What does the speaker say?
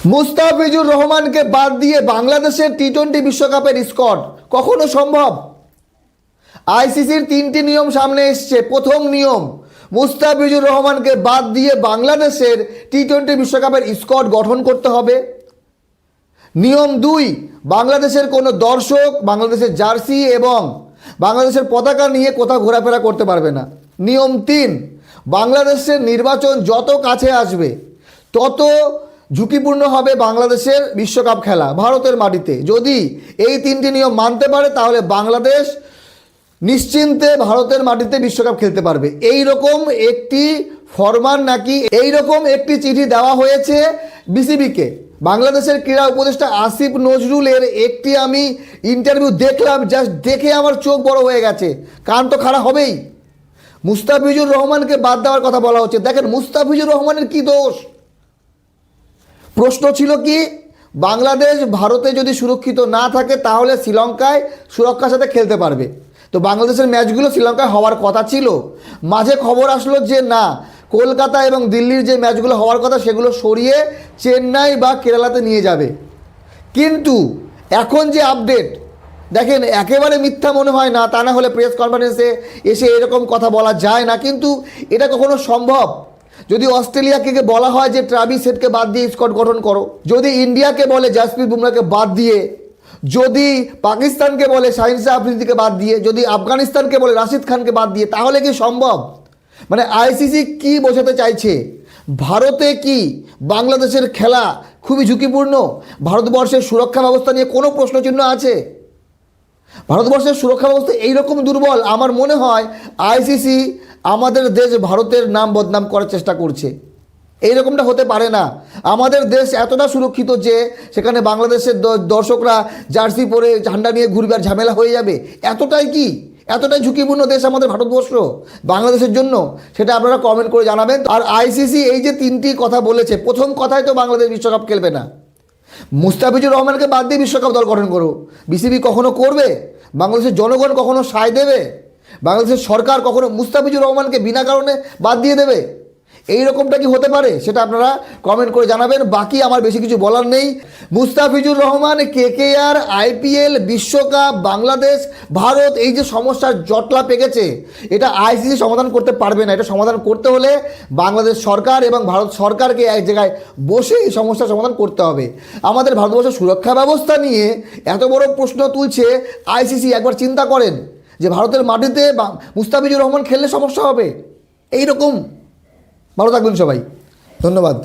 মুস্তাফিজুর রহমানকে বাদ দিয়ে বাংলাদেশের টি-20 বিশ্বকাপের স্কোয়াড কখনো সম্ভব? আইসিসির 3টি নিয়ম সামনে এসছে। প্রথম নিয়ম, মুস্তাফিজুর রহমানকে বাদ দিয়ে বাংলাদেশের টি-20 বিশ্বকাপের স্কোয়াড গঠন করতে হবে। নিয়ম 2, বাংলাদেশের কোনো দর্শক বাংলাদেশের জার্সি এবং বাংলাদেশের পতাকা নিয়ে কোথাও ঘোরাফেরা করতে পারবে না। নিয়ম 3, বাংলাদেশের নির্বাচন যত কাছে আসবে তত ঝুঁকিপূর্ণ হবে বাংলাদেশের বিশ্বকাপ খেলা ভারতের মাটিতে। যদি এই 3টি নিয়ম মানতে পারে তাহলে বাংলাদেশ নিশ্চিন্তে ভারতের মাটিতে বিশ্বকাপ খেলতে পারবে। এই রকম একটি ফরমান নাকি এই রকম একটি চিঠি দেওয়া হয়েছে বিসিবিকে। বাংলাদেশের ক্রীড়া উপদেষ্টা আসিফ নজরুলের একটি আমি ইন্টারভিউ দেখলাম, জাস্ট দেখে আমার চোখ বড় হয়ে গেছে, কান তো খারাপ হবেই। মুস্তাফিজুর রহমানকে বাদ দেওয়ার কথা বলা হচ্ছে। দেখেন মুস্তাফিজুর রহমানের কি দোষ? প্রশ্ন ছিল কি, বাংলাদেশ ভারতে যদি সুরক্ষিত না থাকে তাহলে শ্রীলঙ্কায় সুরক্ষার সাথে খেলতে পারবে। তো বাংলাদেশের ম্যাচগুলো শ্রীলঙ্কায় হওয়ার কথা ছিল। মাঝে খবর আসলো যে না, কলকাতা এবং দিল্লির যে ম্যাচগুলো হওয়ার কথা সেগুলো সরিয়ে চেন্নাই বা কেরালাতে নিয়ে যাবে। কিন্তু এখন যে আপডেট দেখেন, একেবারে মিথ্যা মনে হয় না, তা না হলে প্রেস কনফারেন্সে এসে এরকম কথা বলা যায় না। কিন্তু এটা কখনো সম্ভব? যদি অস্ট্রেলিয়াকে বলা হয় যে ট্রাভিস হেডকে বাদ দিয়ে স্কোয়াড গঠন করো, যদি ইন্ডিয়াকে বলে জাসপ্রীত বুমরাকে বাদ দিয়ে, যদি পাকিস্তানকে বলে শাহিন শাহ আফ্রিদিকে বাদ দিয়ে, যদি আফগানিস্তানকে বলে রাশিদ খানকে বাদ দিয়ে, তাহলে কি সম্ভব? মানে আইসিসি কি বোঝাতে চাইছে? ভারতে কি বাংলাদেশের খেলা খুবই ঝুঁকিপূর্ণ? ভারতবর্ষের সুরক্ষা ব্যবস্থা নিয়ে কোনো প্রশ্নচিহ্ন আছে? ভারতবর্ষের সুরক্ষা ব্যবস্থা এইরকম দুর্বল? আমার মনে হয় আইসিসি আমাদের দেশ ভারতের নাম বদনাম করার চেষ্টা করছে। এইরকমটা হতে পারে না। আমাদের দেশ এতটা সুরক্ষিত যে সেখানে বাংলাদেশের দর্শকরা জার্সি পরে ঝান্ডা নিয়ে ঘুরবে আর ঝামেলা হয়ে যাবে? এতটাই ঝুঁকিপূর্ণ দেশ আমাদের ভারতবর্ষ বাংলাদেশের জন্য? সেটা আপনারা কমেন্ট করে জানাবেন। আর আইসিসি এই যে 3টি কথা বলেছে, প্রথম কথায় তো বাংলাদেশ বিশ্বকাপ খেলবে না। মুস্তাফিজুর রহমানকে বাদ দিয়ে বিশ্বকাপ দল গঠন করো, বিসিবি কখনো করবে? বাংলাদেশের জনগণ কখনো সায় দেবে? বাংলাদেশের সরকার কখনো মুস্তাফিজুর রহমানকে বিনা কারণে বাদ দিয়ে দেবে? এই রকমটা কি হতে পারে? সেটা আপনারা কমেন্ট করে জানাবেন। বাকি আমার বেশি কিছু বলার নেই। মুস্তাফিজুর রহমান, কেকেআর, আইপিএল, বিশ্বকাপ, বাংলাদেশ, ভারত, এই যে সমস্যার জটলা পেকেছে, এটা আইসিসি সমাধান করতে পারবে না। এটা সমাধান করতে হলে বাংলাদেশ সরকার এবং ভারত সরকারকে এক জায়গায় বসে এই সমস্যার সমাধান করতে হবে। আমাদের ভারতবর্ষের সুরক্ষা ব্যবস্থা নিয়ে এত বড় প্রশ্ন তুলছে আইসিসি। একবার চিন্তা করেন যে ভারতের মাটিতে মুস্তাফিজুর রহমান খেললে সমস্যা হবে। এইরকম। ভালো থাকবেন সবাই, ধন্যবাদ।